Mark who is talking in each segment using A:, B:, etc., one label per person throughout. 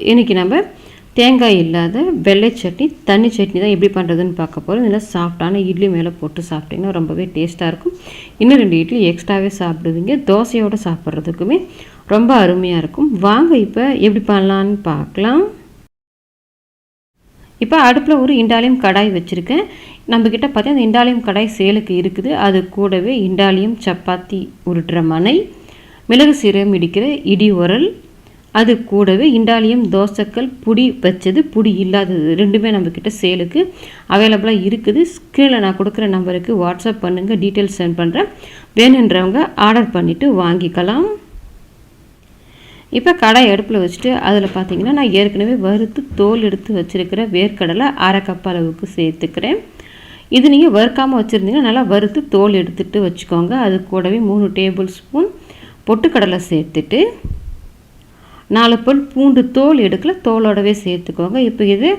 A: இன்றைக்கி நம்ம தேங்காய் இல்லாத வெள்ளை சட்னி தண்ணி சட்னி தான் எப்படி பண்ணுறதுன்னு பார்க்க போகிறோம். இதில் சாஃப்டான இட்லி மேலே போட்டு சாப்பிட்டிங்கன்னா ரொம்பவே டேஸ்ட்டாக இருக்கும். இன்னும் 2 இட்லி எக்ஸ்ட்ராவே சாப்பிடுவீங்க. தோசையோடு சாப்பிட்றதுக்குமே ரொம்ப அருமையாக இருக்கும். வாங்க இப்போ எப்படி பண்ணலான்னு பார்க்கலாம். இப்போ அடுப்பில் ஒரு இண்டாலியம் கடாய் வச்சுருக்கேன். நம்மக்கிட்ட பார்த்தீங்கன்னா இண்டாலியம் கடாய் சேலுக்கு இருக்குது. அது கூடவே இண்டாலியம் சப்பாத்தி உருட்டுற மனை, மிளகு சீரகம் இடிக்கிற இடி உரல், அது கூடவே இண்டாலியம் தோசைக்கல் புடி வச்சது, புடி இல்லாதது ரெண்டுமே நம்மக்கிட்ட சேலுக்கு அவைலபிளாக இருக்குது. ஸ்க்ரீனில் நான் கொடுக்குற நம்பருக்கு வாட்ஸ்அப் பண்ணுங்கள், டீட்டெயில்ஸ் சென்ட் பண்ணுறேன். வேணுன்றவங்க ஆர்டர் பண்ணிவிட்டு வாங்கிக்கலாம். இப்போ கடாய் அடுப்பில் வச்சுட்டு அதில் பார்த்தீங்கன்னா நான் ஏற்கனவே வறுத்து தோல் எடுத்து வச்சுருக்கிற வேர்க்கடலை 1/2 கப் அளவுக்கு சேர்த்துக்கிறேன். இது நீங்கள் வறுக்காமல் வச்சுருந்தீங்கன்னா நல்லா வறுத்து தோல் எடுத்துகிட்டு வச்சுக்கோங்க. அது கூடவே 3 டேபிள் ஸ்பூன் பொட்டுக்கடலை சேர்த்துட்டு 4 பல் பூண்டு தோல் எடுக்கல, தோலோடவே சேர்த்துக்கோங்க. இப்போ இது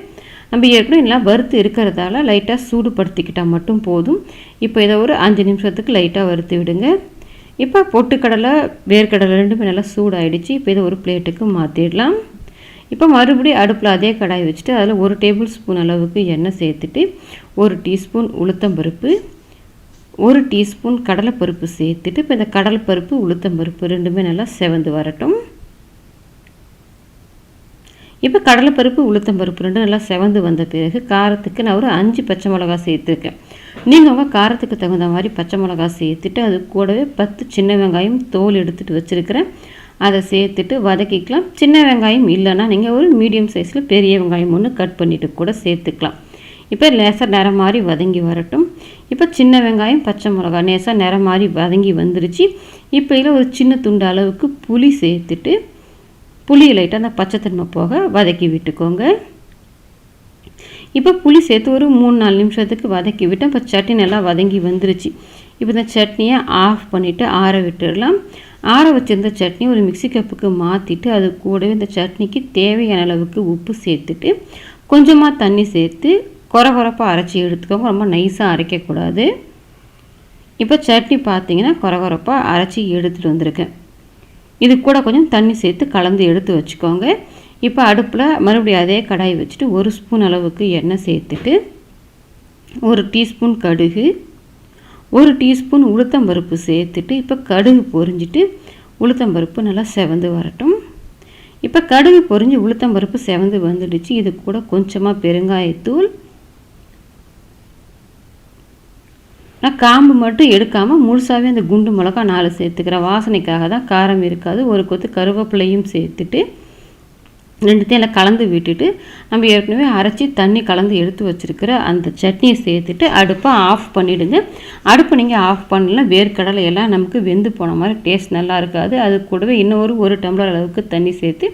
A: நம்ம ஏற்கனவே நல்லா வறுத்து இருக்கிறதால லைட்டாக சூடுபடுத்திக்கிட்டால் மட்டும் போதும். இப்போ இதை ஒரு 5 நிமிஷத்துக்கு லைட்டாக வறுத்து விடுங்க. இப்போ பொட்டுக்கடலை வேர்க்கடலை ரெண்டுமே நல்லா சூடாகிடுச்சு. இப்போ இதை ஒரு பிளேட்டுக்கு மாற்றிடலாம். இப்போ மறுபடியும் அடுப்பில் அதே கடாய் வச்சுட்டு அதில் 1 டேபிள் ஸ்பூன் அளவுக்கு எண்ணெய் சேர்த்துட்டு 1 டீஸ்பூன் உளுத்தம்பருப்பு, 1 டீஸ்பூன் கடலைப்பருப்பு சேர்த்துட்டு இப்போ இந்த கடலைப்பருப்பு உளுத்தம்பருப்பு ரெண்டுமே நல்லா செவந்து வரட்டும். இப்போ கடலைப்பருப்பு உளுத்தம்பருப்பு ரெண்டும் நல்லா செவந்து வந்த பிறகு காரத்துக்கு நான் ஒரு 5 பச்சை மிளகா சேர்த்துருக்கேன். நீங்கள் உங்கள் காரத்துக்கு தகுந்த மாதிரி பச்சை மிளகா சேர்த்துட்டு அது கூடவே 10 சின்ன வெங்காயம் தோல் எடுத்துகிட்டு வச்சுருக்கிறேன், அதை சேர்த்துட்டு வதக்கிக்கலாம். சின்ன வெங்காயம் இல்லைன்னா நீங்கள் ஒரு மீடியம் சைஸில் பெரிய வெங்காயம் ஒன்று கட் பண்ணிவிட்டு கூட சேர்த்துக்கலாம். இப்போ லேசாக நிறம் மாதிரி வதங்கி வரட்டும். இப்போ சின்ன வெங்காயம் பச்சை மிளகா லேசாக நிறம் மாதிரி வதங்கி வந்துருச்சு. இப்போ இதில் ஒரு சின்ன துண்டு அளவுக்கு புளி சேர்த்துட்டு புளியை லைட்டாக அந்த பச்சைத்தன்மை போக வதக்கி விட்டுக்கோங்க. இப்போ புளி சேர்த்து ஒரு 3-4 நிமிஷத்துக்கு வதக்கி விட்டேன். இப்போ சட்னி நல்லா வதங்கி வந்துருச்சு. இப்போ இந்த சட்னியை ஆஃப் பண்ணிவிட்டு ஆற விட்டுடலாம். ஆற வச்சுருந்த சட்னி ஒரு மிக்சி கப்புக்கு மாற்றிட்டு அது கூடவே இந்த சட்னிக்கு தேவையான அளவுக்கு உப்பு சேர்த்துட்டு கொஞ்சமாக தண்ணி சேர்த்து கொரகொரப்பாக அரைச்சி எடுத்துக்கோங்க. ரொம்ப நைஸாக அரைக்கக்கூடாது. இப்போ சட்னி பார்த்திங்கன்னா கொரகொரப்பாக அரைச்சி எடுத்துகிட்டு வந்திருக்கேன். இது கூட கொஞ்சம் தண்ணி சேர்த்து கலந்து எடுத்து வச்சுக்கோங்க. இப்போ அடுப்பில் மறுபடியும் அதே கடாய் வச்சுட்டு 1 ஸ்பூன் அளவுக்கு எண்ணெய் சேர்த்துட்டு 1 டீஸ்பூன் கடுகு, 1 டீஸ்பூன் உளுத்தம்பருப்பு சேர்த்துட்டு இப்போ கடுகு பொரிஞ்சிட்டு உளுத்தம்பருப்பு நல்லா செவந்து வரட்டும். இப்போ கடுகு பொரிஞ்சு உளுத்தம்பருப்பு செவந்து வந்துடுச்சு. இது கூட கொஞ்சமாக பெருங்காயத்தூள், நான் காம்பு மட்டும் எடுக்காமல் முழுசாகவே அந்த குண்டு மிளகா 4 சேர்த்துக்கிறேன். வாசனைக்காக தான், காரம் இருக்காது. ஒரு கொத்து கருவேப்பிலையும் சேர்த்துட்டு ரெண்டுத்தையும் எல்லாம் கலந்து விட்டுட்டு நம்ம ஏற்கனவே அரைச்சி தண்ணி கலந்து எடுத்து வச்சுருக்கிற அந்த சட்னியை சேர்த்துட்டு அடுப்பை ஆஃப் பண்ணிவிடுங்க. அடுப்பை நீங்கள் ஆஃப் பண்ணலாம், வேர்க்கடலை எல்லாம் நமக்கு வெந்து போன மாதிரி டேஸ்ட் நல்லா இருக்காது. அது கூடவே இன்னொரு 1 டம்ளர் அளவுக்கு தண்ணி சேர்த்து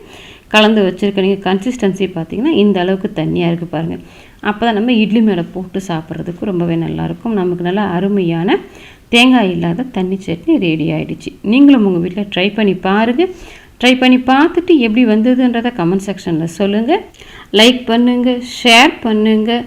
A: கலந்து வச்சுருக்க. நீங்கள் கன்சிஸ்டன்சி பார்த்திங்கன்னா இந்த அளவுக்கு தண்ணியாக இருக்குது பாருங்கள். அப்போ தான் நம்ம இட்லி மேலே போட்டு சாப்பிட்றதுக்கு ரொம்பவே நல்லாயிருக்கும். நமக்கு நல்லா அருமையான தேங்காய் இல்லாத தண்ணி சட்னி ரெடி ஆகிடுச்சு. நீங்களும் உங்கள் வீட்டில் ட்ரை பண்ணி பாருங்கள். ட்ரை பண்ணி பார்த்துட்டு எப்படி வந்ததுன்றதை கமெண்ட் செக்ஷனில் சொல்லுங்கள். லைக் பண்ணுங்கள், ஷேர் பண்ணுங்கள்.